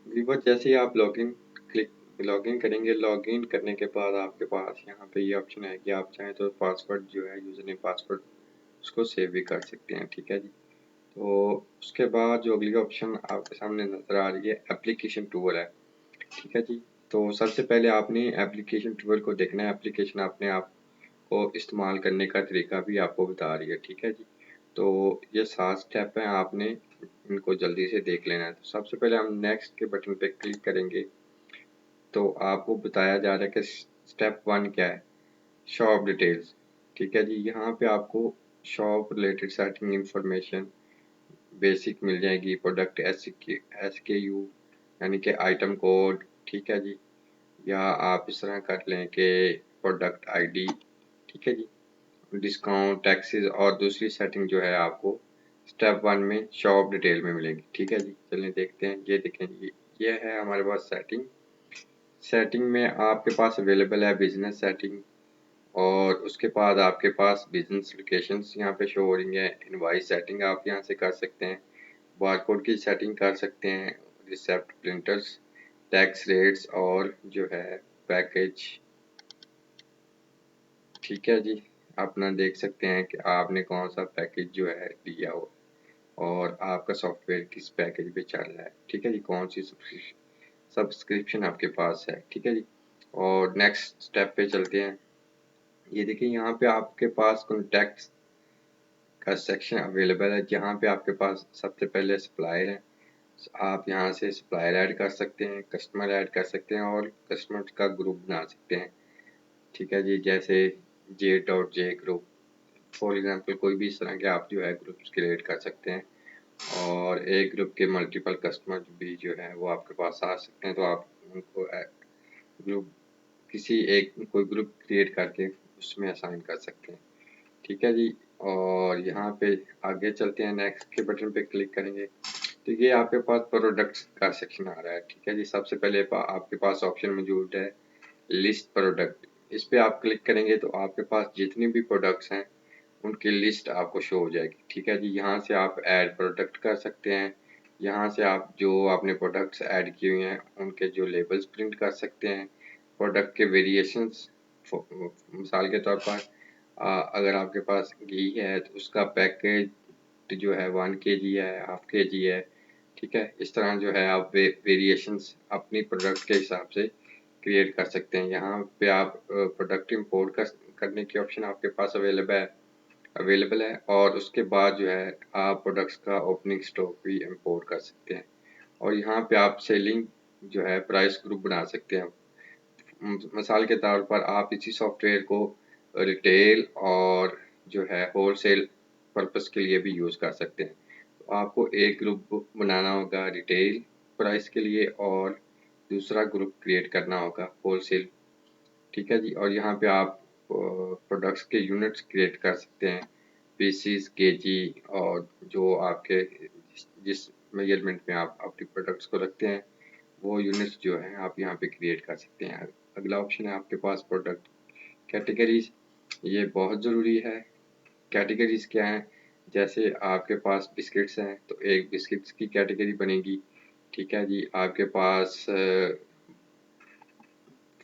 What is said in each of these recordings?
Viewer जैसे ही आप login करेंगे, लॉगिन करने के बाद आपके पास यहाँ पे ये ऑप्शन है कि आप चाहें तो पासवर्ड जो है, यूज़र नेम पासवर्ड उसको सेव भी कर सकते हैं। ठीक है जी। तो उसके बाद जो अगली ऑप्शन आपके सामने नज़र आ रही है, एप्लीकेशन टूल है। ठीक है जी। तो सबसे पहले आपने एप्लीकेशन टूल को देखना है। एप्लीकेशन अपने आप को इस्तेमाल करने का तरीका भी आपको बता रही है। ठीक है जी। तो ये 7 स्टेप हैं, आपने इनको जल्दी से देख लेना है। तो सबसे पहले हम नेक्स्ट के बटन पे क्लिक करेंगे तो आपको बताया जा रहा है कि स्टेप 1 क्या है, शॉप डिटेल्स। ठीक है जी। यहाँ पे आपको shop related setting information basic मिल जाएगी, प्रोडक्ट SKU यानी कि आइटम कोड। ठीक है जी। या आप इस तरह कर लें कि प्रोडक्ट ID। ठीक है जी। डिस्काउंट, टैक्सेस और दूसरी सेटिंग जो है आपको स्टेप 1 में शॉप डिटेल में मिलेगी। ठीक है जी। चलिए देखते हैं। ये देखें जी, ये है हमारे पास सेटिंग। सेटिंग में आपके पास अवेलेबल है बिजनेस सेटिंग, और उसके बाद आपके पास बिजनेस लोकेशंस यहाँ पे शो हो रही है। इनवॉइस सेटिंग आप यहाँ से कर सकते हैं, बारकोड की सेटिंग कर सकते हैं, रिसेप्ट प्रिंटर्स, टैक्स रेट्स और जो है पैकेज। ठीक है जी। अपना देख सकते हैं कि आपने कौन सा पैकेज जो है लिया हो और आपका सॉफ्टवेयर किस पैकेज पे चल रहा है। ठीक है जी। कौन सी सब्सक्रिप्शन आपके पास है। ठीक है जी। और नेक्स्ट स्टेप पे चलते हैं। ये देखिए, यहाँ पे आपके पास कॉन्टैक्ट्स का सेक्शन अवेलेबल है, जहाँ पे आपके पास सबसे पहले सप्लायर है। आप यहाँ से सप्लायर ऐड कर सकते हैं, कस्टमर ऐड कर सकते हैं और कस्टमर का ग्रुप बना सकते हैं। ठीक है जी। जैसे J.J ग्रुप फॉर एग्जांपल, कोई भी इस तरह के आप जो है ग्रुप्स क्रिएट कर सकते हैं, और एक ग्रुप के मल्टीपल कस्टमर भी जो है वो आपके पास आ सकते हैं। तो आप उनको ग्रुप किसी एक कोई ग्रुप क्रिएट करके उसमें असाइन कर सकते हैं। ठीक है जी। और यहाँ पे आगे चलते हैं, नेक्स्ट के बटन पे क्लिक करेंगे तो ये आपके पास प्रोडक्ट्स का सेक्शन आ रहा है। ठीक है जी। सबसे पहले आपके पास ऑप्शन मौजूद है लिस्ट प्रोडक्ट। इस पे आप क्लिक करेंगे तो आपके पास जितनी भी प्रोडक्ट्स हैं उनकी लिस्ट आपको शो हो जाएगी। ठीक है जी। यहाँ से आप ऐड प्रोडक्ट कर सकते हैं। यहाँ से आप जो आपने प्रोडक्ट्स ऐड किए हुए हैं उनके जो लेबल्स प्रिंट कर सकते हैं, प्रोडक्ट के वेरिएशंस। मिसाल के तौर पर अगर आपके पास घी है तो उसका पैकेज जो है 1 kg है, हाफ kg है। ठीक है। इस तरह जो है आप वेरिएशंस अपनी प्रोडक्ट के हिसाब से क्रिएट कर सकते हैं। यहाँ पे आप प्रोडक्ट इंपोर्ट करने की ऑप्शन आपके पास अवेलेबल है, और उसके बाद जो है आप प्रोडक्ट्स का ओपनिंग स्टॉक भी इंपोर्ट कर सकते हैं। और यहाँ पे आप सेलिंग जो है प्राइस ग्रुप बना सकते हैं। मिसाल के तौर पर आप इसी सॉफ्टवेयर को रिटेल और जो है होलसेल पर्पस के लिए भी यूज़ कर सकते हैं। तो आपको एक ग्रुप बनाना होगा रिटेल प्राइस के लिए, और दूसरा ग्रुप क्रिएट करना होगा होलसेल। ठीक है जी। और यहाँ पे आप प्रोडक्ट्स के यूनिट्स क्रिएट कर सकते हैं, पीसीज, केजी, और जो आपके जिस मेजरमेंट में आप अपने प्रोडक्ट्स को रखते हैं वो यूनिट्स जो है आप यहाँ पे क्रिएट कर सकते हैं। अगला ऑप्शन है आपके पास प्रोडक्ट कैटेगरीज। ये बहुत ज़रूरी है। कैटेगरीज क्या हैं? जैसे आपके पास बिस्किट्स हैं तो एक बिस्किट्स की कैटेगरी बनेगी। ठीक है जी। आपके पास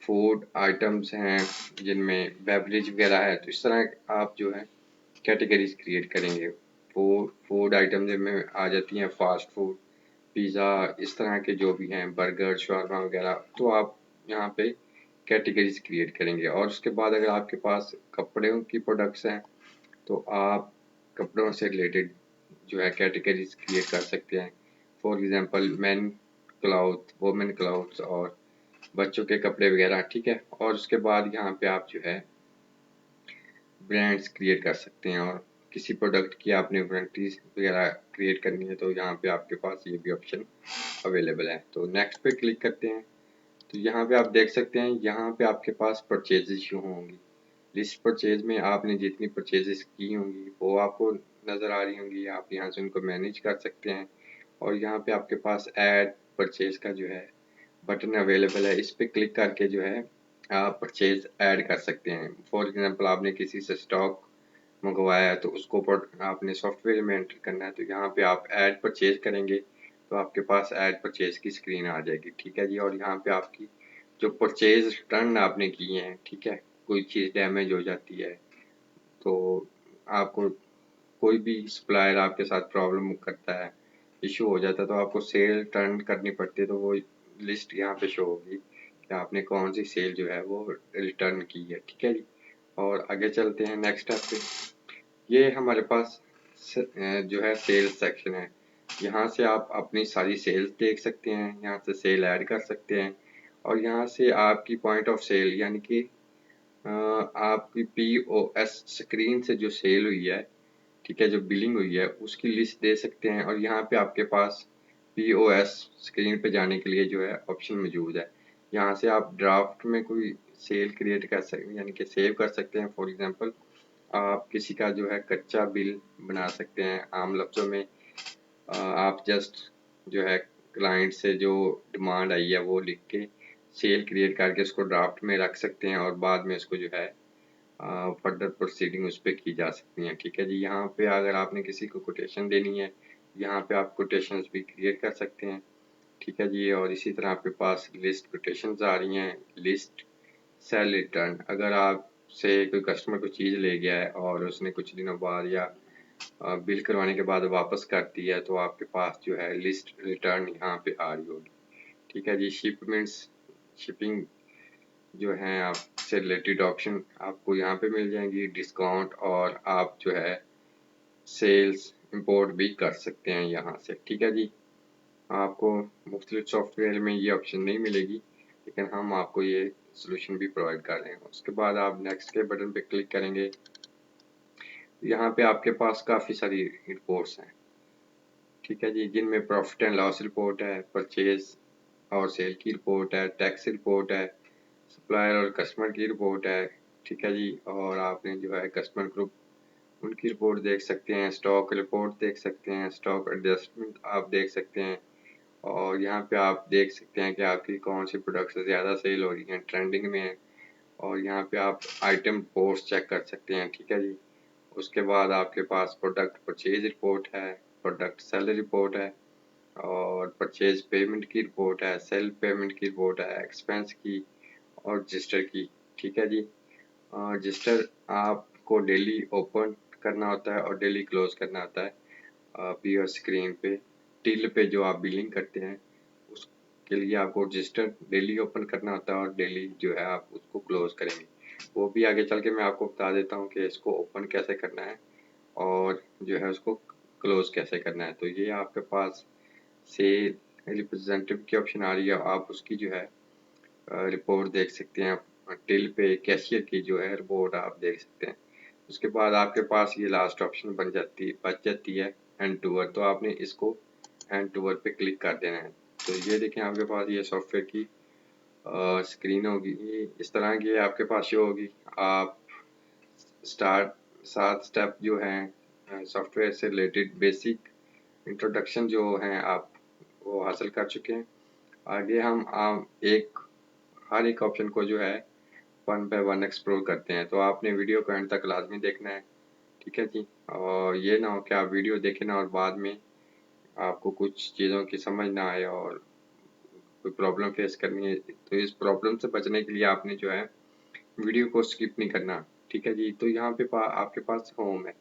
फूड आइटम्स हैं जिनमें बेवरेज वगैरह है, तो इस तरह आप जो है कैटेगरीज क्रिएट करेंगे। फूड आइटम जिनमें आ जाती हैं फास्ट फूड, पिज़्ज़ा, इस तरह के जो भी हैं, बर्गर, शवारमा वगैरह, तो आप यहाँ पे कैटेगरीज क्रिएट करेंगे। और उसके बाद अगर आपके पास कपड़ों की प्रोडक्ट्स हैं तो आप कपड़ों से रिलेटेड जो है कैटेगरीज क्रिएट कर सकते हैं। For example main cloth, women clothes और बच्चों के कपड़े वगैरह। ठीक है। और उसके बाद यहाँ पे आप जो है ब्रांड्स क्रिएट कर सकते हैं, और किसी प्रोडक्ट की आपने वारंटीज वगैरह क्रिएट करनी है तो यहाँ पे आपके पास ये भी ऑप्शन अवेलेबल है। तो नेक्स्ट पे क्लिक करते हैं तो यहाँ पे आप देख सकते हैं, यहाँ पे आपके पास परचेजेज शो होंगी। लिस्ट परचेज में आपने जितनी परचेजेस की होंगी वो आपको नज़र आ रही होंगी। आप यहाँ से उनको मैनेज कर सकते हैं। और यहाँ पे आपके पास ऐड परचेज का जो है बटन अवेलेबल है। इस पे क्लिक करके जो है आप परचेज ऐड कर सकते हैं। फॉर एग्जांपल, आपने किसी से स्टॉक मंगवाया है तो उसको आपने सॉफ्टवेयर में एंटर करना है, तो यहाँ पे आप ऐड परचेज करेंगे तो आपके पास ऐड परचेज की स्क्रीन आ जाएगी, ठीक है जी। और यहाँ पे आपकी जो परचेज रिटर्न आपने किए हैं, ठीक है, कोई चीज़ डैमेज हो जाती है तो आपको कोई भी सप्लायर आपके साथ प्रॉब्लम करता है, इशू हो जाता है, तो आपको सेल रिटर्न करनी पड़ती है, तो वो लिस्ट यहाँ पे शो होगी कि आपने कौन सी सेल जो है वो रिटर्न की है, ठीक है जी। और आगे चलते हैं नेक्स्ट स्टेप पे। ये हमारे पास जो है सेल्स सेक्शन है। यहाँ से आप अपनी सारी सेल्स देख सकते हैं, यहाँ से सेल ऐड कर सकते हैं, और यहाँ से आपकी पॉइंट ऑफ सेल यानी कि आपकी POS स्क्रीन से जो सेल हुई है, ठीक है, जो बिलिंग हुई है उसकी लिस्ट दे सकते हैं। और यहाँ पे आपके पास POS स्क्रीन पे जाने के लिए जो है ऑप्शन मौजूद है। यहाँ से आप ड्राफ्ट में कोई सेल क्रिएट कर सकते यानी कि सेव कर सकते हैं। फॉर एग्जांपल आप किसी का जो है कच्चा बिल बना सकते हैं। आम लफ्ज़ों में आप जस्ट जो है क्लाइंट से जो डिमांड आई है वो लिख के सेल क्रिएट करके उसको ड्राफ्ट में रख सकते हैं, और बाद में उसको जो है फर्दर प्रोसीडिंग उस पर की जा सकती हैं, ठीक है जी। यहाँ पे अगर आपने किसी को कोटेशन देनी है, यहाँ पे आप कोटेशंस भी क्रिएट कर सकते हैं, ठीक है जी। और इसी तरह आपके पास लिस्ट कोटेशंस आ रही हैं, लिस्ट सेल रिटर्न। अगर आपसे कोई कस्टमर कोई चीज़ ले गया है और उसने कुछ दिनों बाद या बिल करवाने के बाद वापस कर दिया है, तो आपके पास जो है लिस्ट रिटर्न यहाँ पे आ रही होगी, ठीक है जी। शिपमेंट्स शिपिंग जो है आपसे रिलेटेड ऑप्शन आपको यहाँ पे मिल जाएंगी, डिस्काउंट, और आप जो है सेल्स इंपोर्ट भी कर सकते हैं यहाँ से, ठीक है जी। आपको मुख्तलिफ सॉफ्टवेयर में ये ऑप्शन नहीं मिलेगी, लेकिन हम आपको ये सोल्यूशन भी प्रोवाइड कर रहे हैं। उसके बाद आप नेक्स्ट के बटन पे क्लिक करेंगे, यहाँ पे आपके पास काफ़ी सारी रिपोर्ट्स हैं, ठीक है जी, जिनमें प्रॉफिट एंड लॉस रिपोर्ट है, परचेज और सेल की रिपोर्ट है, टैक्स रिपोर्ट है, सप्लायर और कस्टमर की रिपोर्ट है, ठीक है जी। और आपने जो है कस्टमर ग्रुप उनकी रिपोर्ट देख सकते हैं, स्टॉक रिपोर्ट देख सकते हैं, स्टॉक एडजस्टमेंट आप देख सकते हैं, और यहाँ पे आप देख सकते हैं कि आपकी कौन सी प्रोडक्ट्स ज़्यादा सेल हो रही हैं, ट्रेंडिंग में है, और यहाँ पे आप आइटम रिपोर्ट्स चेक कर सकते हैं, ठीक है जी। उसके बाद आपके पास प्रोडक्ट परचेज रिपोर्ट है, प्रोडक्ट सेल रिपोर्ट है, और परचेज पेमेंट की रिपोर्ट है, सेल पेमेंट की रिपोर्ट है, एक्सपेंस की, और रजिस्टर की, ठीक है जी। रजिस्टर आपको डेली ओपन करना होता है और डेली क्लोज करना होता है। पीओ स्क्रीन पे टिल पे जो आप बिलिंग करते हैं उसके लिए आपको रजिस्टर डेली ओपन करना होता है और डेली जो है आप उसको क्लोज करेंगे। वो भी आगे चल के मैं आपको बता देता हूँ कि इसको ओपन कैसे करना है और जो है उसको क्लोज कैसे करना है। तो ये आपके पास से रिप्रेजेंटेटिव की ऑप्शन आ रही है, आप उसकी जो है रिपोर्ट देख सकते हैं। टिल पे कैशियर की जो है रिपोर्ट आप देख सकते हैं। उसके बाद आपके पास ये लास्ट ऑप्शन बच जाती है हैंड टूवर, तो आपने इसको हैंड टूवर पे क्लिक कर देना है। तो ये देखें आपके पास ये सॉफ्टवेयर की स्क्रीन होगी, इस तरह की आपके पास शो होगी। आप स्टार्ट 7 स्टेप जो हैं सॉफ्टवेयर से रिलेटेड बेसिक इंट्रोडक्शन जो हैं आप वो हासिल कर चुके हैं। आगे हम हर एक ऑप्शन को जो है वन बाय वन एक्सप्लोर करते हैं, तो आपने वीडियो को एंड तक लाजमी देखना है, ठीक है जी। और ये ना हो कि आप वीडियो देखें ना और बाद में आपको कुछ चीज़ों की समझ ना आए और कोई प्रॉब्लम फेस करनी है। तो इस प्रॉब्लम से बचने के लिए आपने जो है वीडियो को स्किप नहीं करना, ठीक है जी। तो यहाँ पे आपके पास होम है।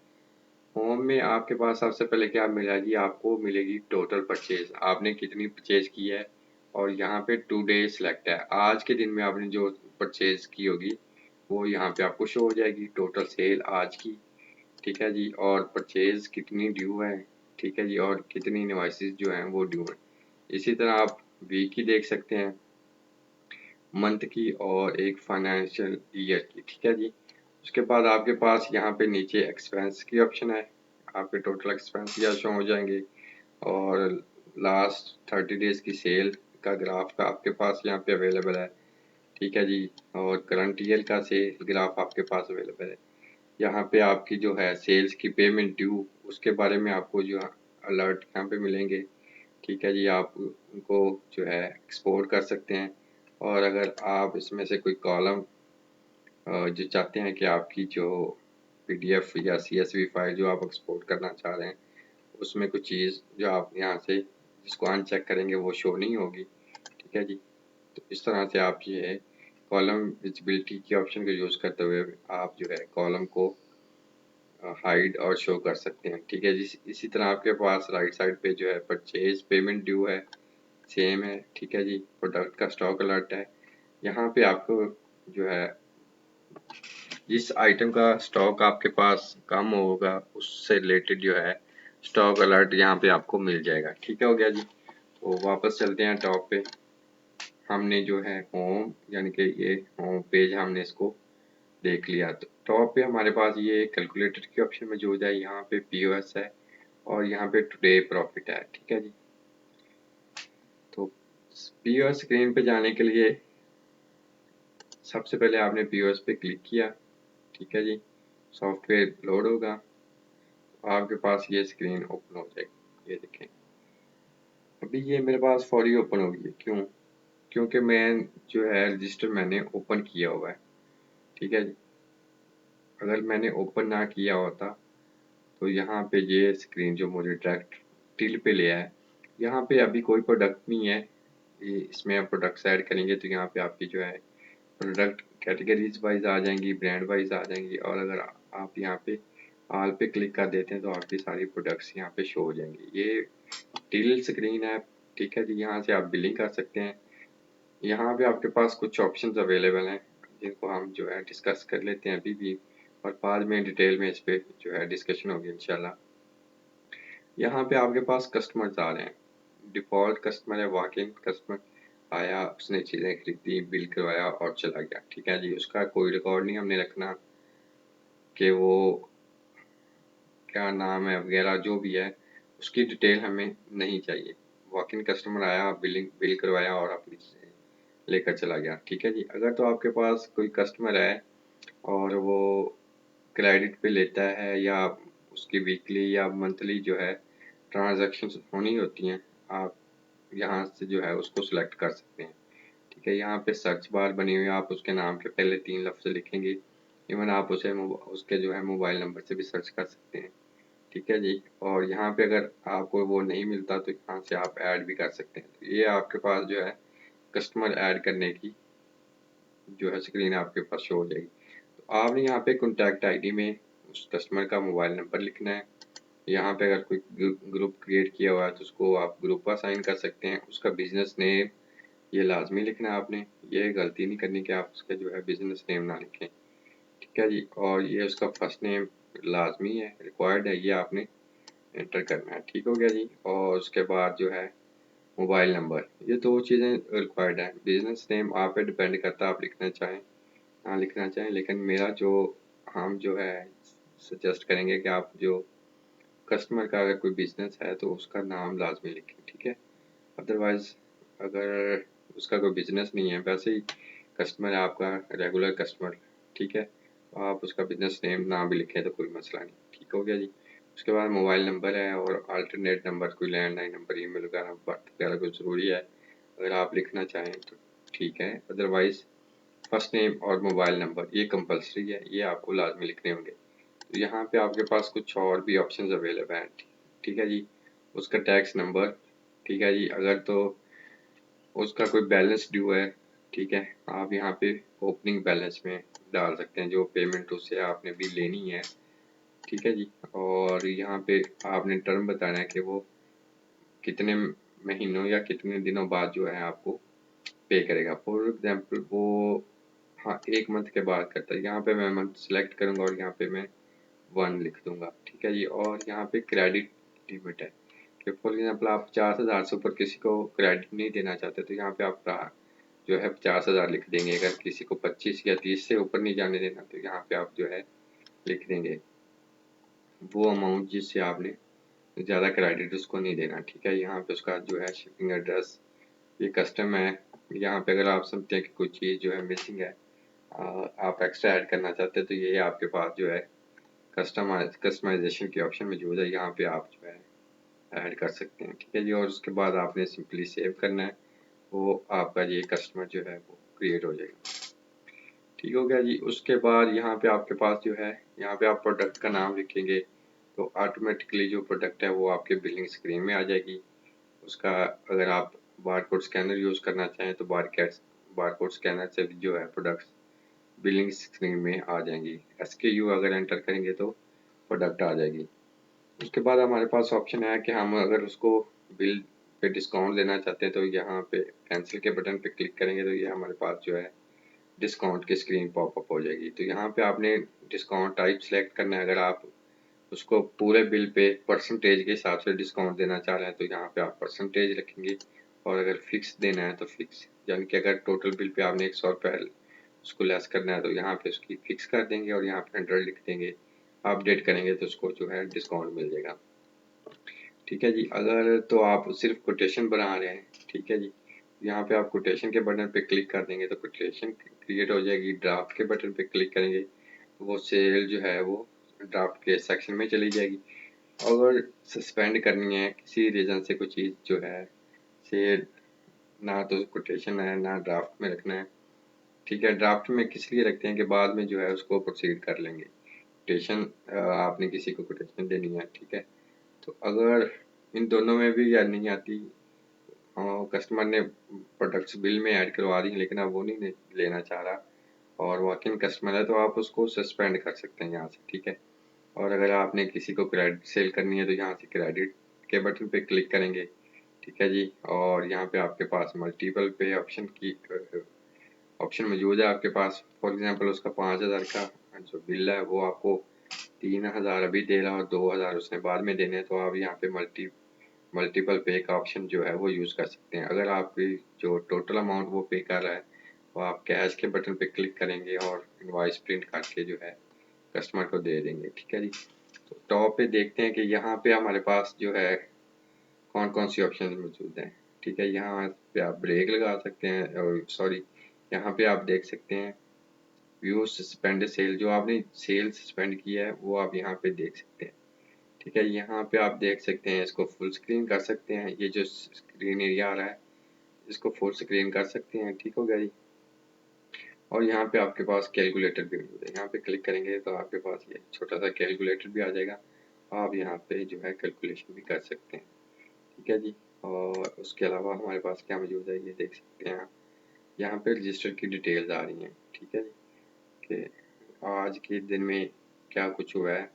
होम में आपके पास सबसे पहले क्या मिलेगा जी, आपको मिलेगी टोटल परचेज, आपने कितनी परचेज की है। और यहाँ पे टू डे सिलेक्ट है, आज के दिन में आपने जो परचेज की होगी वो यहाँ पे आपको शो हो जाएगी, टोटल सेल आज की, ठीक है जी। और परचेज कितनी ड्यू है, ठीक है जी, और कितनी इनवॉइसेस जो हैं वो ड्यू हैं। इसी तरह आप वीक की देख सकते हैं, मंथ की, और एक फाइनेंशियल ईयर की, ठीक है जी। उसके बाद आपके पास यहाँ पे नीचे एक्सपेंस की ऑप्शन है, आपके टोटल एक्सपेंस यहाँ शो हो जाएंगे, और लास्ट 30 डेज की सेल का ग्राफ का आपके पास यहाँ पे अवेलेबल है, ठीक है जी। और करंट ईयर का सेल ग्राफ आपके पास अवेलेबल है। यहाँ पे आपकी जो है सेल्स की पेमेंट ड्यू उसके बारे में आपको जो अलर्ट यहाँ पे मिलेंगे, ठीक है जी। आप उनको जो है एक्सपोर्ट कर सकते हैं, और अगर आप इसमें से कोई कॉलम जो चाहते हैं कि आपकी जो PDF या CSV फाइल जो आप एक्सपोर्ट करना चाह रहे हैं उसमें कुछ चीज़ जो आप यहाँ से जिसको अनचेक करेंगे वो शो नहीं होगी। ठीक है जी। तो इस तरह से आप ये है कॉलम विजिबिलिटी के ऑप्शन को यूज़ करते हुए आप जो है कॉलम को हाइड और शो कर सकते हैं। ठीक है जी। इसी तरह आपके पास राइट साइड पे जो है परचेज पेमेंट ड्यू है, सेम है। ठीक है जी। प्रोडक्ट का स्टॉक अलर्ट है। यहाँ पे आपको जो है जिस आइटम का स्टॉक आपके पास कम होगा उससे रिलेटेड जो है स्टॉक अलर्ट यहाँ पे आपको मिल जाएगा। ठीक है, हो गया जी। तो वापस चलते हैं टॉप पे। हमने जो है होम यानी कि ये होम पेज हमने इसको देख लिया। तो टॉप पे हमारे पास ये कैलकुलेटर की ऑप्शन मौजूद है, यहाँ पे पीओएस है और यहाँ पे टुडे प्रॉफिट है। ठीक है जी। तो पीओएस स्क्रीन पे जाने के लिए सबसे पहले आपने पीओएस पे क्लिक किया। ठीक है जी। सॉफ्टवेयर लोड होगा, आपके पास ये स्क्रीन ओपन हो जाएगी। ये देखें, अभी ये मेरे पास फौरी ओपन हो गई है। क्यों? क्योंकि मैं जो है रजिस्टर मैंने ओपन किया हुआ है। ठीक है जी। अगर मैंने ओपन ना किया होता तो यहाँ पे ये स्क्रीन जो मुझे डायरेक्ट टिल पे ले आया। यहाँ पे अभी कोई प्रोडक्ट नहीं है, ये इसमें आप प्रोडक्ट्स ऐड करेंगे तो यहाँ पे आपकी जो है प्रोडक्ट कैटेगरीज वाइज आ जाएंगी, ब्रांड वाइज आ जाएंगी। और अगर आप यहाँ पे ऑल पे क्लिक कर देते हैं तो आपकी सारी प्रोडक्ट्स यहाँ पे शो हो जाएंगी। ये टिल स्क्रीन है। ठीक है जी। यहाँ से आप बिलिंग कर सकते हैं। यहाँ पे आपके पास कुछ ऑप्शंस अवेलेबल हैं जिनको हम जो है डिस्कस कर लेते हैं अभी भी, और बाद में डिटेल में इस पे जो है डिस्कशन होगी इंशाल्लाह। यहाँ पे आपके पास कस्टमर्स आ रहे हैं। डिफॉल्ट कस्टमर है, वॉक इन कस्टमर आया, उसने चीज़ें खरीदी, बिल करवाया और चला गया। ठीक है जी। उसका कोई रिकॉर्ड नहीं हमने रखना कि वो क्या नाम है वगैरह जो भी है, उसकी डिटेल हमें नहीं चाहिए। वॉक इन कस्टमर आया, बिल करवाया और अपनी चीज़ें लेकर चला गया। ठीक है जी। अगर तो आपके पास कोई कस्टमर है और वो क्रेडिट पे लेता है या उसकी वीकली या मंथली जो है ट्रांजैक्शन होनी होती हैं, आप यहाँ से जो है उसको सिलेक्ट कर सकते हैं। ठीक है। यहाँ पे सर्च बार बनी हुई है, आप उसके नाम के पहले 3 लफ्ज़ लिखेंगे। इवन आप उसे उसके जो है मोबाइल नंबर से भी सर्च कर सकते हैं। ठीक है जी। और यहाँ पे अगर आपको वो नहीं मिलता तो यहाँ से आप ऐड भी कर सकते हैं। तो ये आपके पास जो है कस्टमर ऐड करने की जो है स्क्रीन आपके पास शो हो जाएगी। तो आपने यहाँ पे कॉन्टैक्ट आईडी में उस कस्टमर का मोबाइल नंबर लिखना है। यहाँ पे अगर कोई ग्रुप क्रिएट किया हुआ है तो उसको आप ग्रुप असाइन कर सकते हैं। उसका बिजनेस नेम ये लाजमी लिखना है आपने, ये गलती नहीं करनी कि आप उसका जो है बिजनेस नेम ना लिखें। ठीक है जी। और ये उसका फर्स्ट नेम लाजमी है, रिक्वायर्ड है, ये आपने एंटर करना है। ठीक हो गया जी। और उसके बाद जो है मोबाइल नंबर, ये दो चीज़ें रिक्वायर्ड है। बिजनेस नेम आप पे डिपेंड करता है, आप लिखना चाहें ना लिखना चाहें, लेकिन मेरा जो हम जो है सजेस्ट करेंगे कि आप जो कस्टमर का अगर कोई बिजनेस है तो उसका नाम लाजमी लिखें। ठीक है। अदरवाइज अगर उसका कोई बिजनेस नहीं है, वैसे ही कस्टमर है आपका रेगुलर कस्टमर, ठीक है, तो आप उसका बिजनेस नेम ना भी लिखें तो कोई मसला नहीं। ठीक हो गया जी। उसके बाद मोबाइल नंबर है और अल्टरनेट नंबर, कोई लैंडलाइन नंबर, ईमेल वगैरह वगैरह कुछ ज़रूरी है, अगर आप लिखना चाहें तो ठीक है। अदरवाइज फर्स्ट नेम और मोबाइल नंबर ये कंपलसरी है, ये आपको लाजमी लिखने होंगे। तो यहाँ पे आपके पास कुछ और भी ऑप्शंस अवेलेबल हैं। ठीक है जी। उसका टैक्स नंबर, ठीक है जी। अगर तो उसका कोई बैलेंस ड्यू है, ठीक है, आप यहाँ पे ओपनिंग बैलेंस में डाल सकते हैं जो पेमेंट उससे आपने भी लेनी है। ठीक है जी। और यहाँ पे आपने टर्म बताना है कि वो कितने महीनों या कितने दिनों बाद जो है आपको पे करेगा। फॉर एग्जाम्पल वो हाँ 1 मंथ के बाद करता है, यहाँ पे मैं मंथ सेलेक्ट करूँगा और यहाँ पे मैं 1 लिख दूंगा। ठीक है जी। और यहाँ पे क्रेडिट लिमिट है कि फॉर एग्जाम्पल आप 50,000 से ऊपर किसी को क्रेडिट नहीं देना चाहते तो यहाँ पे आप जो है 50,000 लिख देंगे। अगर किसी को 25 या 30 से ऊपर नहीं जाने देना तो यहाँ पे आप जो है लिख देंगे वो अमाउंट जिससे आपने ज़्यादा क्रेडिट उसको नहीं देना। ठीक है। यहाँ पे उसका जो है शिपिंग एड्रेस, ये कस्टम है। यहाँ पे अगर आप समझते हैं कि कोई चीज़ जो है मिसिंग है, आप एक्स्ट्रा ऐड करना चाहते हैं तो ये आपके पास जो है कस्टमाइजेशन के ऑप्शन मौजूद है, यहाँ पे आप जो है ऐड कर सकते हैं। ठीक है जी। और उसके बाद आपने सिंपली सेव करना है, वो आपका ये कस्टमर जो है वो क्रिएट हो जाएगा। ठीक हो गया जी। उसके बाद यहाँ पे आपके पास जो है यहाँ पे आप प्रोडक्ट का नाम लिखेंगे तो ऑटोमेटिकली जो प्रोडक्ट है वो आपके बिलिंग स्क्रीन में आ जाएगी। उसका अगर आप बारकोड स्कैनर यूज़ करना चाहें तो बारकोड स्कैनर से भी जो है प्रोडक्ट्स बिलिंग स्क्रीन में आ जाएंगी। SKU अगर एंटर करेंगे तो प्रोडक्ट आ जाएगी। उसके बाद हमारे पास ऑप्शन है कि हम अगर उसको बिल पे डिस्काउंट देना चाहते हैं तो यहाँ पे कैंसिल के बटन पे क्लिक करेंगे तो ये हमारे पास जो है डिस्काउंट की स्क्रीन पॉपअप हो जाएगी। तो यहाँ पे आपने डिस्काउंट टाइप सेलेक्ट करना है। अगर आप उसको पूरे बिल पे परसेंटेज के हिसाब से डिस्काउंट देना चाह रहे हैं तो यहाँ पे आप परसेंटेज रखेंगे, और अगर फिक्स देना है तो फिक्स, यानी कि अगर टोटल बिल पे आपने 100 रुपये उसको लेस करना है तो यहाँ पे उसकी फिक्स कर देंगे और यहाँ पे 100 लिख देंगे। अपडेट करेंगे तो उसको जो है डिस्काउंट मिल जाएगा। ठीक है जी। अगर तो आप सिर्फ कोटेशन बना रहे हैं, ठीक है जी, यहाँ पे आप कोटेशन के बटन पे क्लिक कर देंगे तो कोटेशन क्रिएट हो जाएगी। ड्राफ्ट के बटन पे क्लिक करेंगे तो वो सेल जो है वो ड्राफ्ट के सेक्शन में चली जाएगी। अगर सस्पेंड करनी है किसी रीज़न से कोई चीज़ जो है सेल, ना तो कोटेशन है ना ड्राफ्ट में रखना है। ठीक है, ड्राफ्ट में किस लिए रखते हैं कि बाद में जो है उसको प्रोसीड कर लेंगे। कोटेशन आपने किसी को कोटेशन देनी है, ठीक है। तो अगर इन दोनों में भी याद नहीं आती, कस्टमर ने प्रोडक्ट्स बिल में ऐड करवा दी लेकिन अब वो नहीं लेना चाह रहा और वॉक इन कस्टमर है, तो आप उसको सस्पेंड कर सकते हैं यहाँ से, ठीक है। और अगर आपने किसी को क्रेडिट सेल करनी है तो यहाँ से क्रेडिट के बटन पे क्लिक करेंगे, ठीक है जी। और यहाँ पे आपके पास मल्टीपल पे ऑप्शन की ऑप्शन मौजूद है आपके पास। फॉर एग्जांपल उसका 5,000 का जो बिल है वो आपको 3,000 अभी दे रहा है और 2,000 उसने बाद में देने हैं, तो आप यहाँ पे मल्टीपल पे का ऑप्शन जो है वो यूज़ कर सकते हैं। अगर आपकी जो टोटल अमाउंट वो पे कर रहा है तो आप कैश के बटन पे क्लिक करेंगे और इनवॉइस प्रिंट करके जो है कस्टमर को दे देंगे, ठीक है जी। तो टॉप पे देखते हैं कि यहाँ पे हमारे पास जो है कौन कौन सी ऑप्शन मौजूद हैं, ठीक है। यहाँ पे आप ब्रेक लगा सकते हैं, और सॉरी, यहाँ पे आप देख सकते हैं व्यू सस्पेंड सेल, जो आपने सेल सस्पेंड किया है वो आप यहाँ पे देख सकते हैं, ठीक है। यहाँ पे आप देख सकते हैं इसको फुल स्क्रीन कर सकते हैं, ये जो स्क्रीन एरिया आ रहा है इसको फुल स्क्रीन कर सकते हैं, ठीक हो गया जी। और यहाँ पे आपके पास कैलकुलेटर भी मौजूद है, यहाँ पे क्लिक करेंगे तो आपके पास ये छोटा सा कैलकुलेटर भी आ जाएगा। आप यहाँ पे जो है कैलकुलेशन भी कर सकते हैं, ठीक है जी। और उसके अलावा हमारे पास क्या मौजूद है ये देख सकते हैं आप। यहाँ पे रजिस्टर की डिटेल्स आ रही हैं, ठीक है जी, कि आज के दिन में क्या कुछ हुआ है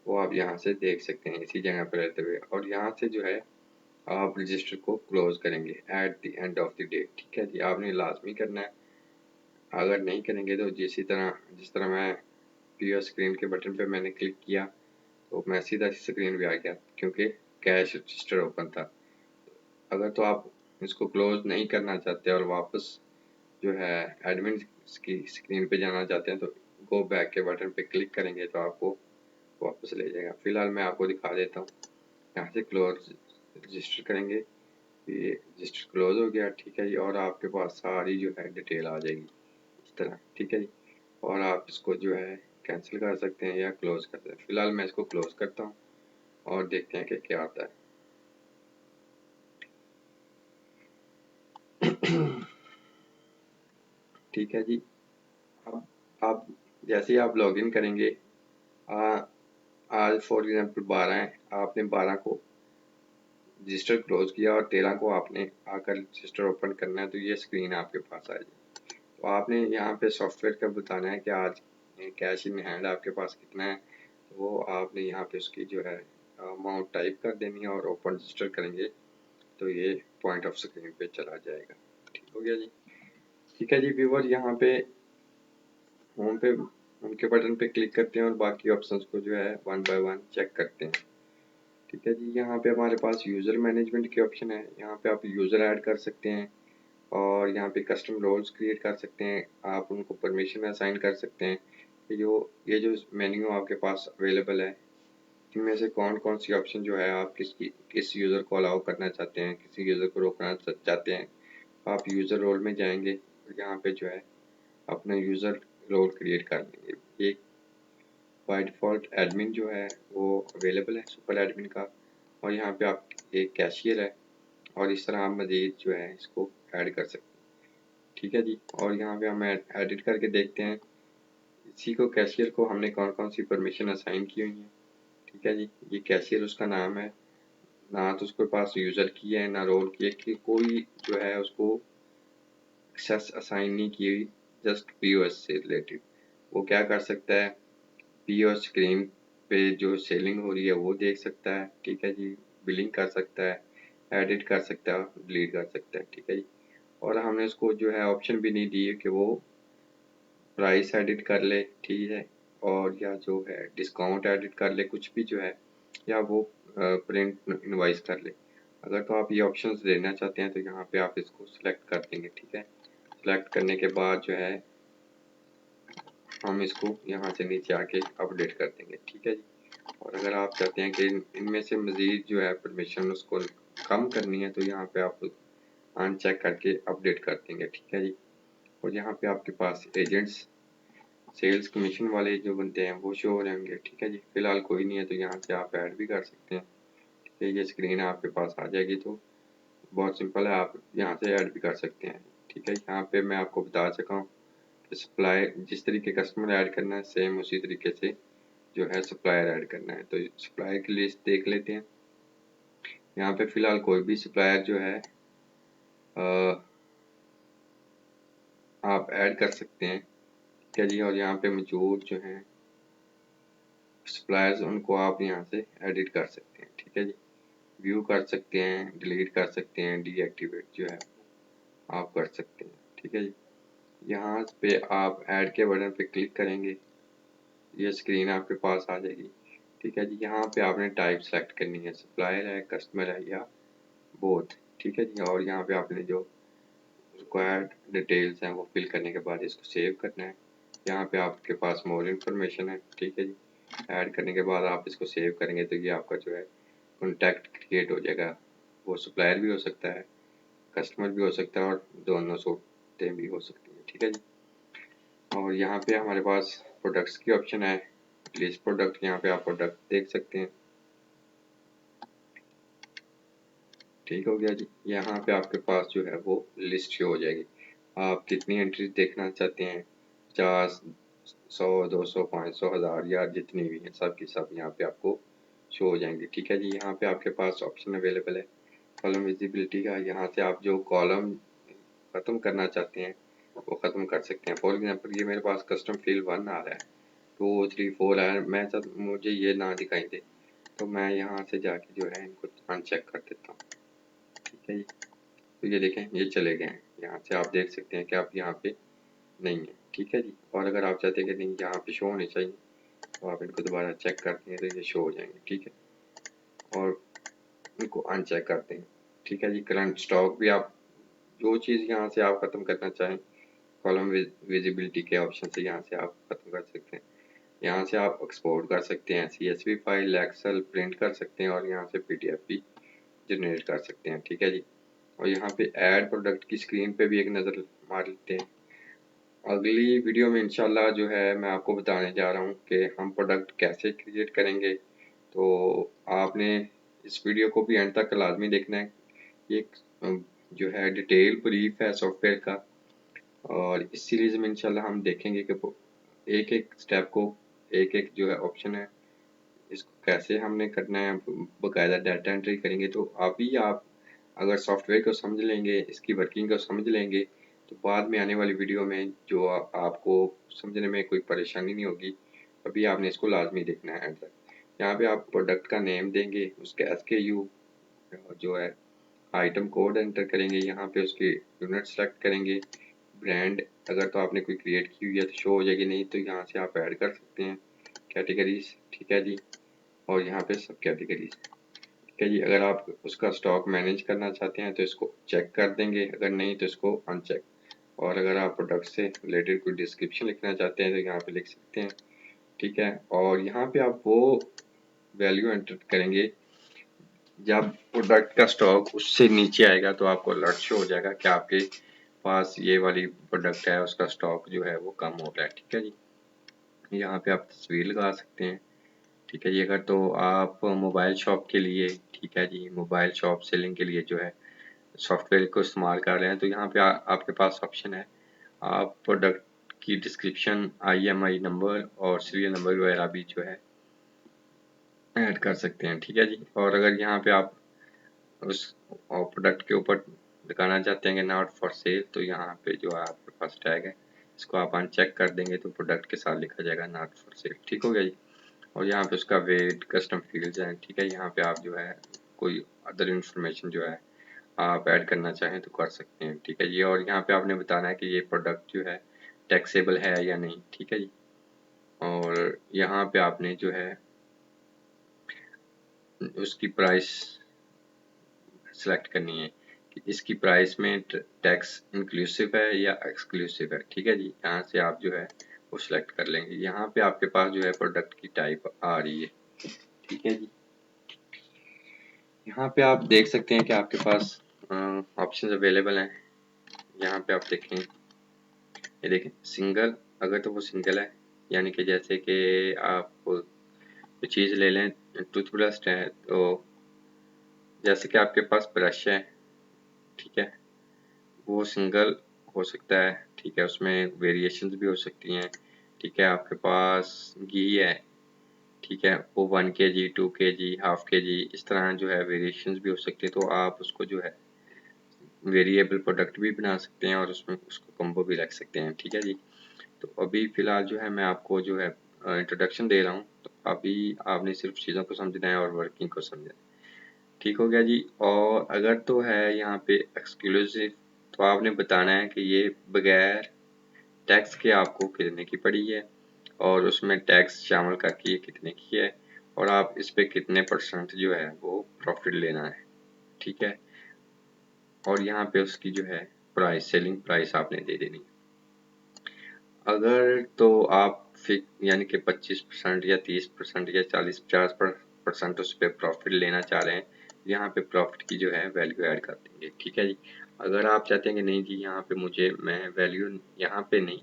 वो आप यहाँ से देख सकते हैं इसी जगह पर रहते हुए। और यहाँ से जो है आप रजिस्टर को क्लोज करेंगे at the end of the day, ठीक है जी। आपने लाजमी करना है, अगर नहीं करेंगे तो जिस तरह मैं पी स्क्रीन के बटन पे मैंने क्लिक किया तो मैं सीधा स्क्रीन पे आ गया क्योंकि कैश रजिस्टर ओपन था। अगर तो आप इसको क्लोज नहीं करना चाहते और वापस जो है एडमिन की स्क्रीन पे जाना चाहते हैं तो गो बैक के बटन पे क्लिक करेंगे तो आपको वापस ले जाएगा। फिलहाल मैं आपको दिखा देता हूँ, यहाँ से क्लोज रजिस्टर करेंगे, ये रजिस्टर क्लोज हो गया, ठीक है जी। और आपके पास सारी जो है डिटेल आ जाएगी इस तरह, ठीक है जी। और आप इसको जो है कैंसिल कर सकते हैं या क्लोज कर सकते हैं। फिलहाल मैं इसको क्लोज करता हूँ और देखते हैं कि क्या आता है। ठीक है जी। अब आप जैसे ही आप लॉगिन करेंगे, आज फॉर एग्जांपल 12 है, आपने 12 को रजिस्टर क्लोज किया और 13 को आपने आकर रजिस्टर ओपन करना है तो ये स्क्रीन आपके पास आ जाएगी। तो आपने यहाँ पे सॉफ्टवेयर का बताना है कि आज कैश इन हैंड आपके पास कितना है, तो वो आपने यहाँ पे उसकी जो है अमाउंट टाइप कर देनी है और ओपन रजिस्टर करेंगे तो ये पॉइंट ऑफ स्क्रीन पे चला जाएगा, ठीक हो गया जी। ठीक है जी व्यूवर, यहाँ पे होम पे उनके बटन पे क्लिक करते हैं और बाकी ऑप्शंस को जो है वन बाय वन चेक करते हैं, ठीक है जी। यहाँ पे हमारे पास यूज़र मैनेजमेंट के ऑप्शन है, यहाँ पे आप यूज़र ऐड कर सकते हैं और यहाँ पे कस्टम रोल्स क्रिएट कर सकते हैं, आप उनको परमिशन असाइन कर सकते हैं कि ये जो मेन्यू आपके पास अवेलेबल है इनमें से कौन कौन सी ऑप्शन जो है आप किस यूज़र को अलाउ करना चाहते हैं, किसी यूज़र को रोकना चाहते हैं। आप यूज़र रोल में जाएंगे और यहाँ पे जो है अपना यूज़र रोल क्रिएट कर लेंगे। एक बाय डिफ़ॉल्ट एडमिन जो है वो अवेलेबल है सुपर एडमिन का, और यहाँ पे आप एक कैशियर है और इस तरह आप मज़ीद जो है इसको ऐड कर सकते हैं, ठीक है जी। और यहाँ पे हम एडिट करके देखते हैं इसी को कैशियर को हमने कौन कौन सी परमिशन असाइन की हुई है, ठीक है जी। ये कैशियर उसका नाम है, ना तो उसके पास यूज़र की है ना रोल की है, कि कोई जो है उसको एक्सेस असाइन नहीं की हुई, जस्ट पीओएस से रिलेटेड। वो क्या कर सकता है, पीओएस स्क्रीन पे जो सेलिंग हो रही है वो देख सकता है, ठीक है जी, बिलिंग कर सकता है, एडिट कर सकता है, डिलीट कर सकता है, ठीक है जी। और हमने उसको जो है ऑप्शन भी नहीं दी है कि वो प्राइस एडिट कर ले, ठीक है, और या जो है डिस्काउंट एडिट कर ले, कुछ भी जो है, या वो प्रिंट इनवाइस कर ले। अगर तो आप ये ऑप्शंस देना चाहते हैं तो यहाँ पे आप इसको सिलेक्ट कर देंगे, ठीक है। सिलेक्ट करने के बाद जो है हम इसको यहाँ से नीचे आके अपडेट कर देंगे, ठीक है जी। और अगर आप चाहते हैं कि इनमें से मज़ीद जो है परमिशन उसको कम करनी है तो यहाँ पे आप अनचेक करके अपडेट कर देंगे, ठीक है जी। और यहाँ पे आपके पास एजेंट्स सेल्स कमीशन वाले जो बनते हैं वो शो हो जाएंगे, ठीक है जी। फिलहाल कोई नहीं है तो यहाँ से आप ऐड भी कर सकते हैं, ठीक है। ये स्क्रीन आपके पास आ जाएगी तो बहुत सिंपल है, आप यहाँ से ऐड भी कर सकते हैं, ठीक है। यहाँ पे मैं आपको बता चुका हूँ कि सप्लाई जिस तरीके कस्टमर ऐड करना है सेम उसी तरीके से जो है सप्लायर ऐड करना है। तो सप्लायर की लिस्ट देख लेते हैं। यहाँ पे फिलहाल कोई भी सप्लायर जो है आप ऐड कर सकते हैं, ठीक है जी। और यहाँ पे मौजूद जो है सप्लायर्स उनको आप यहाँ से एडिट कर सकते हैं, ठीक है जी। व्यू कर सकते हैं, डिलीट कर सकते हैं, डीएक्टिवेट जो है आप कर सकते हैं, ठीक है जी। यहाँ पे आप ऐड के बटन पे क्लिक करेंगे, ये स्क्रीन आपके पास आ जाएगी, ठीक है जी। यहाँ पे आपने टाइप सेलेक्ट करनी है, सप्लायर है, कस्टमर है या बोथ, ठीक है जी। और यहाँ पे आपने जो रिक्वायर्ड डिटेल्स हैं वो फिल करने के बाद इसको सेव करना है। यहाँ पे आपके पास मोर इन्फॉर्मेशन है, ठीक है जी। ऐड करने के बाद आप इसको सेव करेंगे तो ये आपका जो है कॉन्टैक्ट क्रिएट हो जाएगा। वो सप्लायर भी हो सकता है, कस्टमर भी हो सकता है और दोनों सूरतें भी हो सकती हैं, ठीक है जी। और यहाँ पे हमारे पास प्रोडक्ट्स की ऑप्शन है, लिस्ट प्रोडक्ट, यहाँ पे आप प्रोडक्ट देख सकते हैं, ठीक हो गया जी। यहाँ पे आपके पास जो है वो लिस्ट शो हो जाएगी। आप कितनी एंट्रीज देखना चाहते हैं, 50, 100, 200, 500, 1000 या जितनी भी हैं सब की सब यहाँ पे आपको शो हो जाएंगे, ठीक है जी। यहाँ पे आपके पास ऑप्शन अवेलेबल है कॉलम विजिबिलिटी का। यहाँ से आप जो कॉलम ख़त्म करना चाहते हैं वो ख़त्म कर सकते हैं। फॉर एग्जांपल ये मेरे पास कस्टम फील्ड 1 आ रहा है, 2, 3, 4 है, मुझे ये ना दिखाई दे तो मैं यहाँ से जाके जो है इनको अनचेक कर देता हूँ, ठीक है जी। तो ये देखें ये चले गए हैं, यहाँ से आप देख सकते हैं कि आप यहाँ पे नहीं है, ठीक है जी। और अगर आप चाहते हैं कि नहीं यहाँ पे शो होने चाहिए तो आप इनको दोबारा चेक करते हैं तो ये शो हो जाएंगे, ठीक है। और इनको अनचेक करते हैं, ठीक है जी। करंट स्टॉक भी आप जो चीज़ यहाँ से आप ख़त्म करना चाहें कॉलम विजिबिलिटी के ऑप्शन से यहाँ से आप ख़त्म कर सकते हैं। यहाँ से आप एक्सपोर्ट कर सकते हैं, CSV फाइल, एक्सेल प्रिंट कर सकते हैं और यहाँ से PDF भी जनरेट कर सकते हैं, ठीक है जी। और यहाँ पे ऐड प्रोडक्ट की स्क्रीन पे भी एक नज़र मार लेते हैं। अगली वीडियो में इंशाल्लाह जो है मैं आपको बताने जा रहा हूँ कि हम प्रोडक्ट कैसे क्रिएट करेंगे। तो आपने इस वीडियो को भी एंड तक लाजमी देखना है। ये जो है डिटेल ब्रीफ है सॉफ्टवेयर का और इस सीरीज़ में इंशाल्लाह हम देखेंगे कि एक एक स्टेप को, एक एक जो है ऑप्शन है इसको कैसे हमने करना है, बाकायदा डाटा एंट्री करेंगे। तो अभी आप अगर सॉफ्टवेयर को समझ लेंगे, इसकी वर्किंग को समझ लेंगे तो बाद में आने वाली वीडियो में जो आपको समझने में कोई परेशानी नहीं होगी। अभी आपने इसको लाजमी देखना है एंड तक। यहाँ पे आप प्रोडक्ट का नेम देंगे, उसके SKU जो है आइटम कोड एंटर करेंगे, यहाँ पे उसकी यूनिट सेलेक्ट करेंगे, ब्रांड अगर तो आपने कोई क्रिएट की हुई है तो शो हो जाएगी, नहीं तो यहाँ से आप ऐड कर सकते हैं कैटेगरीज, ठीक है जी। और यहाँ पे सब कैटेगरीज, ठीक है जी। अगर आप उसका स्टॉक मैनेज करना चाहते हैं तो इसको चेक कर देंगे, अगर नहीं तो इसको अनचेक। और अगर आप प्रोडक्ट से रिलेटेड कोई डिस्क्रिप्शन लिखना चाहते हैं तो यहाँ पे लिख सकते हैं, ठीक है। और यहाँ पे आप वो वैल्यू एंटर करेंगे जब प्रोडक्ट का स्टॉक उससे नीचे आएगा तो आपको अलर्ट शो हो जाएगा कि आपके पास ये वाली प्रोडक्ट है उसका स्टॉक जो है वो कम हो रहा है, ठीक है जी। यहाँ पे आप तस्वीर लगा सकते हैं, ठीक है जी। अगर तो आप मोबाइल शॉप के लिए, ठीक है जी, मोबाइल शॉप सेलिंग के लिए जो है सॉफ्टवेयर को इस्तेमाल कर रहे हैं तो यहाँ पे आपके पास ऑप्शन है, आप प्रोडक्ट की डिस्क्रिप्शन, IMI नंबर और सीरियल नंबर वगैरह भी जो है ऐड कर सकते हैं, ठीक है जी। और अगर यहाँ पे आप उस प्रोडक्ट के ऊपर दिखाना चाहते हैं कि नॉट फॉर सेल, तो यहाँ पे जो है आपके पास टैग है, इसको आप अनचेक कर देंगे तो प्रोडक्ट के साथ लिखा जाएगा नॉट फॉर सेल। ठीक हो गया जी। और यहाँ पे उसका वेट, कस्टम फील्ड्स हैं। ठीक है, यहाँ पे आप जो है कोई अदर इंफॉर्मेशन जो है आप ऐड करना चाहें तो कर सकते हैं। ठीक है जी। और यहाँ पे आपने बताना है कि ये प्रोडक्ट जो है टैक्सेबल है या नहीं। ठीक है जी। और यहाँ पे आपने जो है उसकी प्राइस सेलेक्ट करनी है कि इसकी प्राइस में टैक्स इंक्लूसिव है या एक्सक्लूसिव है। ठीक है जी। यहाँ से आप जो है वो सिलेक्ट कर लेंगे। यहाँ पे आपके पास जो है प्रोडक्ट की टाइप आ रही है। ठीक है जी। यहाँ पे आप देख सकते हैं कि आपके पास ऑप्शंस अवेलेबल हैं। यहाँ पे आप देखें, ये देखें सिंगल, अगर तो वो सिंगल है, यानी कि जैसे कि आप कोई चीज़ ले लें, टूथब्रश है, तो जैसे कि आपके पास ब्रश है, ठीक है, वो सिंगल हो सकता है। ठीक है, उसमें वेरिएशंस भी हो सकती हैं। ठीक है, आपके पास घी है, ठीक है, वो 1 kg 2 kg हाफ kg इस तरह जो है वेरिएशंस भी हो सकती है। तो आप उसको जो है वेरिएबल प्रोडक्ट भी बना सकते हैं और उसमें उसको कॉम्बो भी रख सकते हैं। ठीक है जी। तो अभी फ़िलहाल जो है मैं आपको जो है इंट्रोडक्शन दे रहा हूँ, तो अभी आपने सिर्फ चीज़ों को समझना है और वर्किंग को समझना है। ठीक हो गया जी। और अगर तो है यहाँ पे एक्सक्लूसिव, तो आपने बताना है कि ये बगैर टैक्स के आपको कितने की पड़ी है और उसमें टैक्स शामिल करके ये कितने की है और आप इस पे कितने % जो है वो प्रॉफिट लेना है। ठीक है, और यहाँ पे उसकी जो है प्राइस, सेलिंग प्राइस आपने दे देनी। अगर तो आप यानी कि 25% या 30% या 40-50% उस पर प्रॉफिट लेना चाह रहे हैं, यहाँ पे प्रॉफिट की जो है वैल्यू ऐड कर देंगे। ठीक है जी। अगर आप चाहते हैं कि नहीं जी यहाँ पे मुझे मैं वैल्यू यहाँ पे नहीं,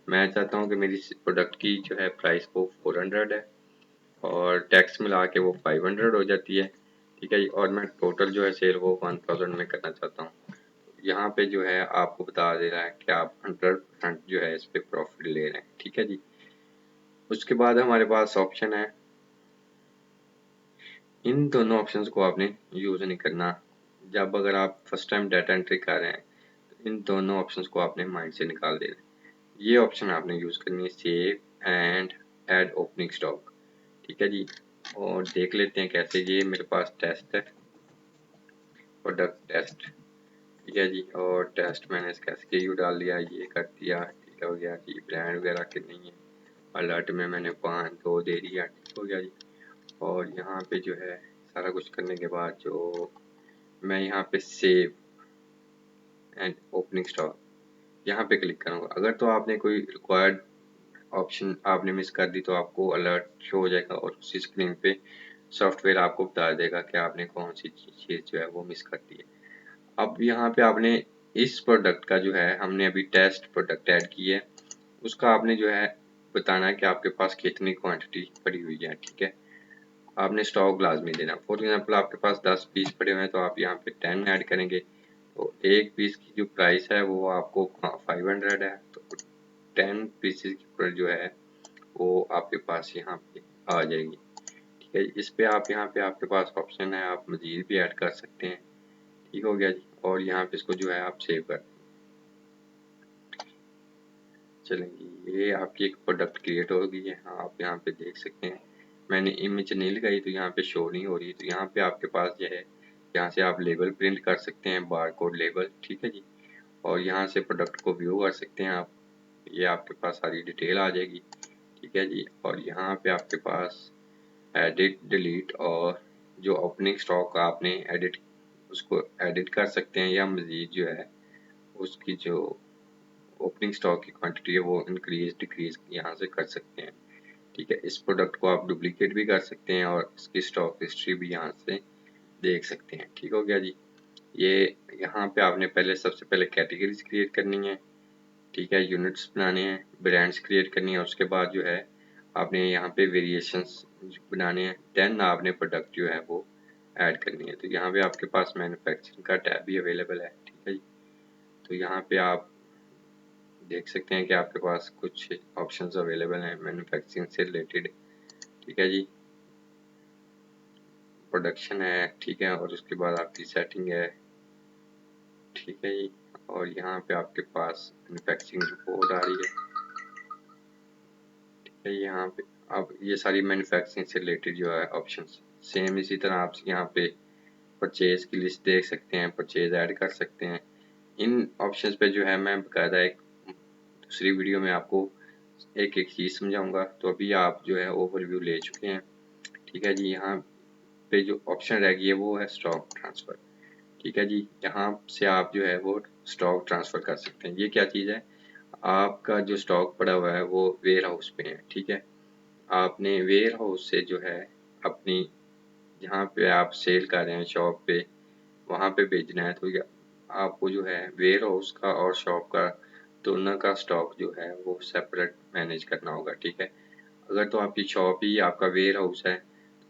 मैं चाहता हूँ कि मेरी प्रोडक्ट की जो है प्राइस वो 400 है और टैक्स मिला के वो 500 हो जाती है। ठीक है जी। और मैं टोटल जो है सेल वो 1000 में करना चाहता हूँ, यहाँ पे जो है आपको बता दे रहा है कि आप 100% जो है इस पे प्रॉफिट ले रहे हैं। ठीक है जी। उसके बाद हमारे पास ऑप्शन है, इन दोनों ऑप्शंस को आपने यूज नहीं करना। जब अगर आप फर्स्ट टाइम डाटा एंट्री कर रहे हैं तो इन दोनों ऑप्शंस को आपने माइंड से निकाल देना है। ये ऑप्शन आपने यूज करनी है, save and add opening stock. ठीक है जी। और देख लेते हैं कैसे। ये मेरे पास टेस्ट है, प्रोडक्ट टेस्ट। ठीक है जी। और टेस्ट मैंने इसका SKU डाल दिया, ये कर दिया। ठीक हो गया जी। ब्रांड वगैरह के नहीं है, अलर्ट में मैंने 5-2 दे दिया। ठीक हो गया जी। और यहाँ पे जो है सारा कुछ करने के बाद जो मैं यहाँ पे सेव एंड ओपनिंग स्टॉक यहाँ पे क्लिक करूँगा। अगर तो आपने कोई रिक्वायर्ड ऑप्शन आपने मिस कर दी तो आपको अलर्ट शो हो जाएगा और उसी स्क्रीन पे सॉफ्टवेयर आपको बता देगा कि आपने कौन सी चीज़ जो है वो मिस कर दी है। अब यहाँ पे आपने इस प्रोडक्ट का जो है, हमने अभी टेस्ट प्रोडक्ट ऐड की है, उसका आपने जो है बताना है कि आपके पास कितनी क्वांटिटी पड़ी हुई है। ठीक है, आपने स्टॉक लाजमी देना। फॉर एग्जांपल आपके पास 10 पीस पड़े हुए हैं तो आप यहाँ पे 10 ऐड करेंगे, तो एक पीस की जो प्राइस है वो आपको 500 है, तो 10 पीसेस की प्राइस जो है वो आपके पास यहाँ पे आ जाएगी। ठीक है, इस पे आप यहाँ पे आपके पास ऑप्शन है, आप मजीद भी ऐड कर सकते हैं। ठीक हो गया जी। और यहाँ पे इसको जो है आप सेव कर चलेंगी। ये आपकी एक प्रोडक्ट क्रिएट हो गई है। हाँ, आप यहाँ पे देख सकते हैं मैंने इमेज नहीं लगाई तो यहाँ पे शो नहीं हो रही। तो यहाँ पे आपके पास जो है, यहाँ से आप लेबल प्रिंट कर सकते हैं, बारकोड लेबल। ठीक है जी। और यहाँ से प्रोडक्ट को व्यू कर सकते हैं आप, ये आपके पास सारी डिटेल आ जाएगी। ठीक है जी। और यहाँ पे आपके पास एडिट, डिलीट और जो ओपनिंग स्टॉक आपने एडिट, उसको एडिट कर सकते हैं या मजीद जो है उसकी जो ओपनिंग स्टॉक की क्वांटिटी है वो इंक्रीज डिक्रीज यहाँ से कर सकते हैं। ठीक है, इस प्रोडक्ट को आप डुप्लीकेट भी कर सकते हैं और इसकी स्टॉक हिस्ट्री भी यहाँ से देख सकते हैं। ठीक हो गया जी। ये यहाँ पे आपने पहले सबसे पहले कैटेगरीज क्रिएट करनी है। ठीक है, यूनिट्स बनाने हैं, ब्रांड्स क्रिएट करनी है, उसके बाद जो है आपने यहाँ पे वेरिएशंस बनाने हैं, देन आपने प्रोडक्ट जो है वो ऐड करनी है। तो यहाँ पे आपके पास मैन्युफैक्चरिंग का टैब भी अवेलेबल है। ठीक है जी। तो यहाँ पे आप देख सकते हैं कि आपके पास कुछ ऑप्शंस अवेलेबल हैं मैन्युफैक्चरिंग से रिलेटेड। ठीक है जी। प्रोडक्शन है, ठीक है, और उसके बाद आपकी सेटिंग है, ठीक है जी। और यहाँ पे आपके पास मैन्युफैक्चरिंग रिपोर्ट आ रही है, ठीक है। यहाँ पे अब ये सारी मैन्युफैक्चरिंग से रिलेटेड जो है ऑप्शंस सेम इसी तरह आप यहाँ पे परचेज की लिस्ट देख सकते हैं, परचेज ऐड कर सकते हैं। इन ऑप्शंस पे जो है मैं बकायदा एक दूसरी वीडियो में आपको एक एक चीज़ समझाऊंगा, तो अभी आप जो है ओवरव्यू ले चुके हैं, ठीक है जी। यहाँ पे जो ऑप्शन रह गई है वो है स्टॉक ट्रांसफ़र, ठीक है जी। यहाँ से आप जो है वो स्टॉक ट्रांसफ़र कर सकते हैं। ये क्या चीज़ है, आपका जो स्टॉक पड़ा हुआ है वो वेयर हाउस पे है, ठीक है। आपने वेयर हाउस से जो है अपनी जहाँ पे आप सेल कर रहे हैं शॉप पे, वहाँ पे भेजना है, तो आपको जो है वेयर हाउस का और शॉप का दोनों का स्टॉक जो है वो सेपरेट मैनेज करना होगा, ठीक है। अगर तो आपकी शॉप ही आपका वेयर हाउस है,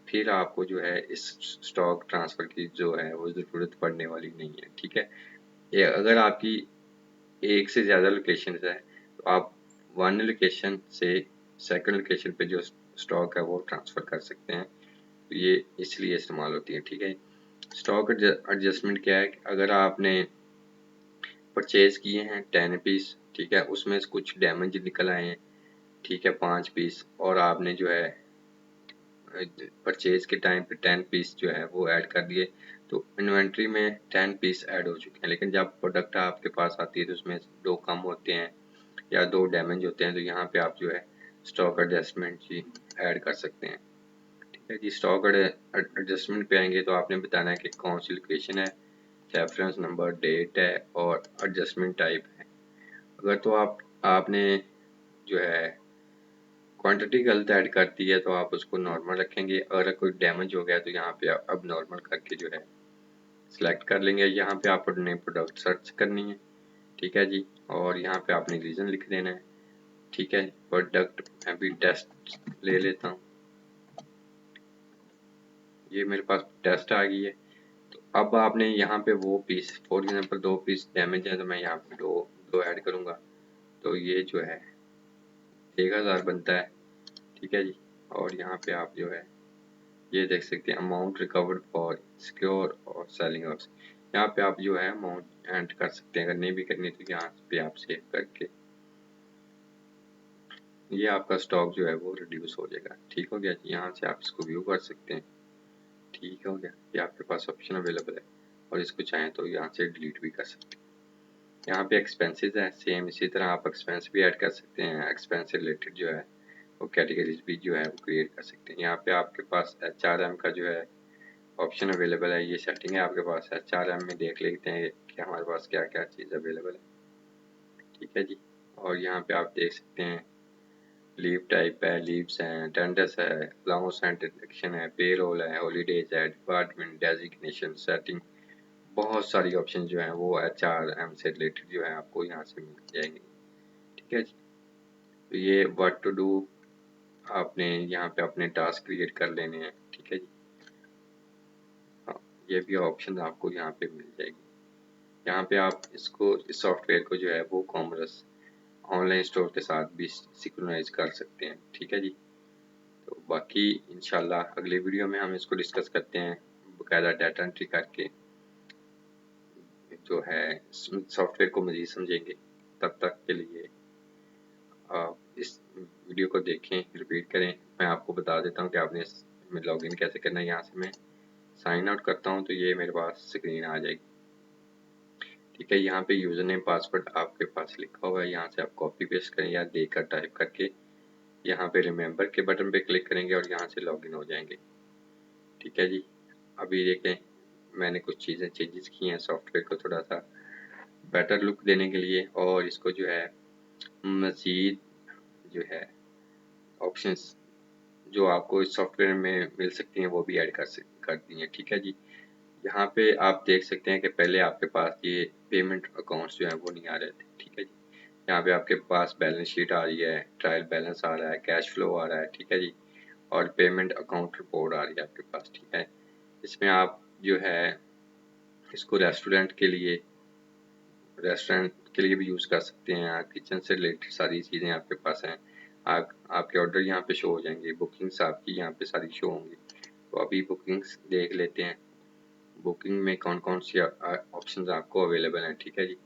फिर आपको जो है इस स्टॉक ट्रांसफ़र की जो है वो ज़रूरत पड़ने वाली नहीं है, ठीक है। ये अगर आपकी एक से ज़्यादा लोकेशन है तो आप वन लोकेशन से सेकंड लोकेशन पे जो स्टॉक है वो ट्रांसफ़र कर सकते हैं, तो ये इसलिए इस्तेमाल होती है, ठीक है। स्टॉक एडजस्टमेंट क्या है कि अगर आपने परचेज किए हैं 10 पीस, ठीक है, उसमें से कुछ डैमेज निकल आए हैं, ठीक है, 5 पीस, और आपने जो है परचेज के टाइम पे 10 पीस जो है वो ऐड कर दिए, तो इन्वेंट्री में 10 पीस ऐड हो चुके हैं। लेकिन जब प्रोडक्ट आपके पास आती है तो उसमें 2 कम होते हैं या 2 डैमेज होते हैं, तो यहाँ पे आप जो है स्टॉक एडजस्टमेंट जी ऐड कर सकते हैं, ठीक है जी। स्टॉक एडजस्टमेंट पे आएंगे तो आपने बताना है कि कौन सी लोकेशन है, रेफरेंस नंबर, डेट है और एडजस्टमेंट टाइप है। अगर तो आपने जो है क्वांटिटी गलत ऐड कर दी है तो आप उसको नॉर्मल रखेंगे, अगर कोई डैमेज हो गया तो यहाँ पे आप अब नॉर्मल करके जो है सिलेक्ट कर लेंगे। यहाँ पे आपने प्रोडक्ट सर्च करनी है, ठीक है जी, और यहाँ पे आपने रीज़न लिख देना है, ठीक है। प्रोडक्ट मैं भी टेस्ट ले लेता हूँ, ये मेरे पास टेस्ट आ गई है। तो अब आपने यहाँ पे वो piece, for example 2 piece damage है तो मैं यहाँ पे दो ऐड करूँगा, तो ये जो है 1000 बनता है, ठीक है जी। और यहाँ पे आप जो है ये देख सकते हैं अमाउंट रिकवर्ड फॉर सिक्योर और सेलिंग हाउस, यहाँ पे आप जो है अमाउंट एंटर कर सकते हैं। अगर नहीं भी करनी तो यहाँ पे आप सेव करके ये आपका स्टॉक जो है वो रिड्यूस हो जाएगा, ठीक हो गया। यहाँ से आप इसको व्यू कर सकते हैं, ठीक हो गया। ये आपके पास ऑप्शन अवेलेबल है और इसको चाहें तो यहाँ से डिलीट भी कर सकते हैं। यहाँ पे एक्सपेंसेस है, सेम इसी तरह आप एक्सपेंस भी ऐड कर सकते हैं। एक्सपेंस से रिलेटेड जो है वो कैटेगरीज भी जो है वो क्रिएट कर सकते हैं। यहाँ पे आपके पास HRM का जो है ऑप्शन अवेलेबल है, ये सेटिंग है आपके पास। HRM में देख लेते हैं कि हमारे पास क्या क्या चीज़ अवेलेबल है, ठीक है जी। और यहाँ पे आप देख सकते हैं लीव टाइप है, लीव्स हैं, अटेंडेंस है, अलाउंस एंड डिडक्शन है, पेरोल है, हॉलीडेज है, डिपार्टमेंट डेजिग्नेशन, सेटिंग, बहुत सारी ऑप्शन जो हैं वो HRM से रिलेटेड जो है आपको यहाँ से मिल जाएंगे, ठीक है जी। तो ये व्हाट टू डू आपने यहाँ पे अपने टास्क क्रिएट कर लेने हैं, ठीक है जी। हाँ, ये भी ऑप्शन आपको यहाँ पे मिल जाएगी। यहाँ पे आप इसको इस सॉफ्टवेयर को जो है वो कॉमर्स ऑनलाइन स्टोर के साथ भी सिंक्रोनाइज कर सकते हैं, ठीक है जी। तो बाकी इंशाल्लाह अगले वीडियो में हम इसको डिस्कस करते हैं बकायदा डाटा एंट्री करके जो है सॉफ्टवेयर को मज़ीद समझेंगे। तब तक के लिए आप इस वीडियो को देखें, रिपीट करें। मैं आपको बता देता हूँ कि आपने इसमें लॉगिन कैसे करना है। यहाँ से मैं साइन आउट करता हूँ तो ये मेरे पास स्क्रीन आ जाएगी, ठीक है। यहाँ पे यूज़र नेम पासवर्ड आपके पास लिखा हुआ है, यहाँ से आप कॉपी पेस्ट करें या देकर टाइप करके यहाँ पे रिमेंबर के बटन पे क्लिक करेंगे और यहाँ से लॉगिन हो जाएंगे, ठीक है जी। अभी देखें मैंने कुछ चीज़ें चेंजेस की हैं सॉफ्टवेयर को थोड़ा सा बेटर लुक देने के लिए, और इसको जो है मज़ीद जो है ऑप्शंस जो आपको इस सॉफ्टवेयर में मिल सकती हैं वो भी ऐड कर दी हैं, ठीक है जी। यहाँ पे आप देख सकते हैं कि पहले आपके पास ये पेमेंट अकाउंट्स जो हैं वो नहीं आ रहे थे, ठीक है जी। यहाँ पे आपके पास बैलेंस शीट आ रही है, ट्रायल बैलेंस आ रहा है, कैश फ्लो आ रहा है, ठीक है जी, और पेमेंट अकाउंट रिपोर्ट आ रही है आपके पास, ठीक है। इसमें आप जो है इसको रेस्टोरेंट के लिए भी यूज़ कर सकते हैं। किचन से रिलेटेड सारी चीज़ें आपके पास हैं। आपके ऑर्डर यहाँ पे शो हो जाएंगे, बुकिंग्स आपकी यहाँ पे सारी शो होंगी, तो अभी बुकिंग्स देख लेते हैं, बुकिंग में कौन कौन सी ऑप्शन आपको अवेलेबल हैं। ठीक है जी,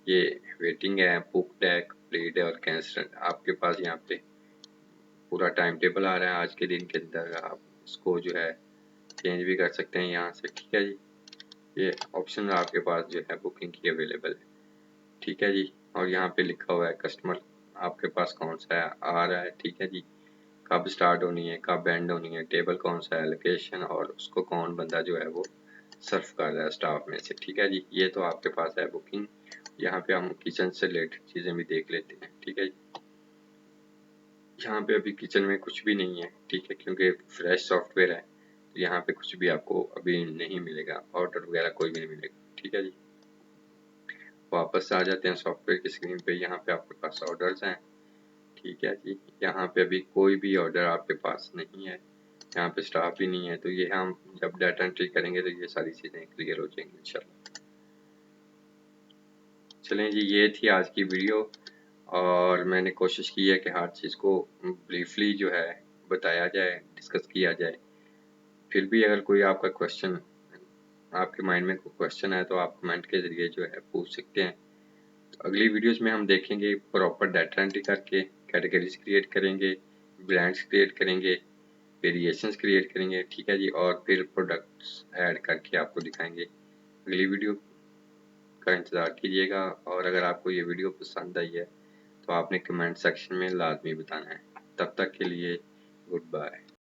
ये वेटिंग है, बुक्ड है, कंप्लीट है और कैंसल्ड। आपके पास यहाँ पे पूरा टाइम टेबल आ रहा है आज के दिन के अंदर, आप इसको जो है चेंज भी कर सकते हैं यहाँ से। ठीक है जी, ये ऑप्शन आपके पास जो है बुकिंग की अवेलेबल है। ठीक है जी, और यहाँ पे लिखा हुआ है कस्टमर आपके पास कौन सा है आ रहा है। ठीक है जी, कब स्टार्ट होनी है, कब एंड होनी है, टेबल कौन सा है, लोकेशन और उसको कौन बंदा जो है वो सर्व कर रहा है स्टाफ में से। ठीक है जी, ये तो आपके पास है बुकिंग। यहाँ पे हम किचन से रिलेटेड चीज़ें भी देख लेते हैं। ठीक है जी, यहाँ पे अभी किचन में कुछ भी नहीं है। ठीक है, क्योंकि फ्रेश सॉफ्टवेयर है तो यहाँ पे कुछ भी आपको अभी नहीं मिलेगा, ऑर्डर वगैरह कोई भी नहीं मिलेगा। ठीक है जी, वापस आ जाते हैं सॉफ्टवेयर की स्क्रीन पे। यहाँ पे आपके पास ऑर्डर्स हैं। ठीक है जी, यहाँ पे अभी कोई भी ऑर्डर आपके पास नहीं है, यहाँ पे स्टाफ भी नहीं है, तो ये हम जब डाटा एंट्री करेंगे तो ये सारी चीज़ें क्लियर हो जाएंगी इंशाल्लाह। चलें जी, ये थी आज की वीडियो और मैंने कोशिश की है कि हर चीज़ को ब्रीफली जो है बताया जाए, डिस्कस किया जाए। फिर भी अगर कोई आपका क्वेश्चन, आपके माइंड में कोई क्वेश्चन है तो आप कमेंट के ज़रिए जो है पूछ सकते हैं। अगली वीडियोस में हम देखेंगे प्रॉपर डाटा एंट्री करके, कैटेगरीज क्रिएट करेंगे, ब्रांड्स क्रिएट करेंगे, वेरिएशंस क्रिएट करेंगे। ठीक है जी, और फिर प्रोडक्ट्स ऐड करके आपको दिखाएंगे। अगली वीडियो का इंतज़ार कीजिएगा और अगर आपको ये वीडियो पसंद आई है तो आपने कमेंट सेक्शन में लाजमी बताना है। तब तक के लिए गुड बाय।